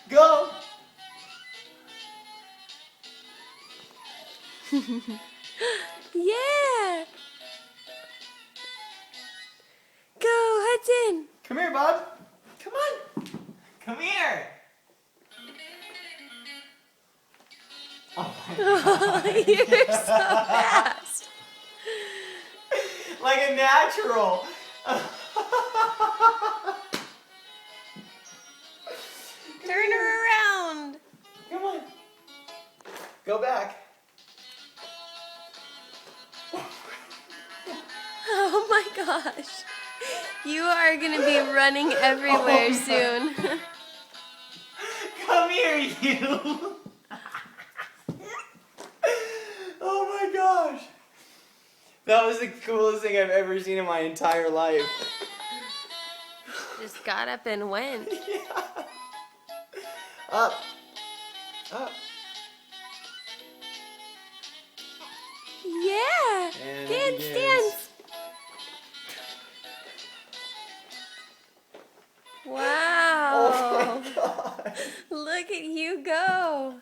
Go. Yeah. Go, Hudson. Come here, bud. Come on. Come here. Oh my Oh, God. you're so fast. Like a natural. Turn her around. Come on. Go back. Oh my gosh. You are going to be running everywhere soon. Come here, you. Oh my gosh. That was the coolest thing I've ever seen in my entire life. Just got up and went. Yeah. Up. Up. Yeah. And it Dance, begins. dance. Oh Wow. my God. Look at you go.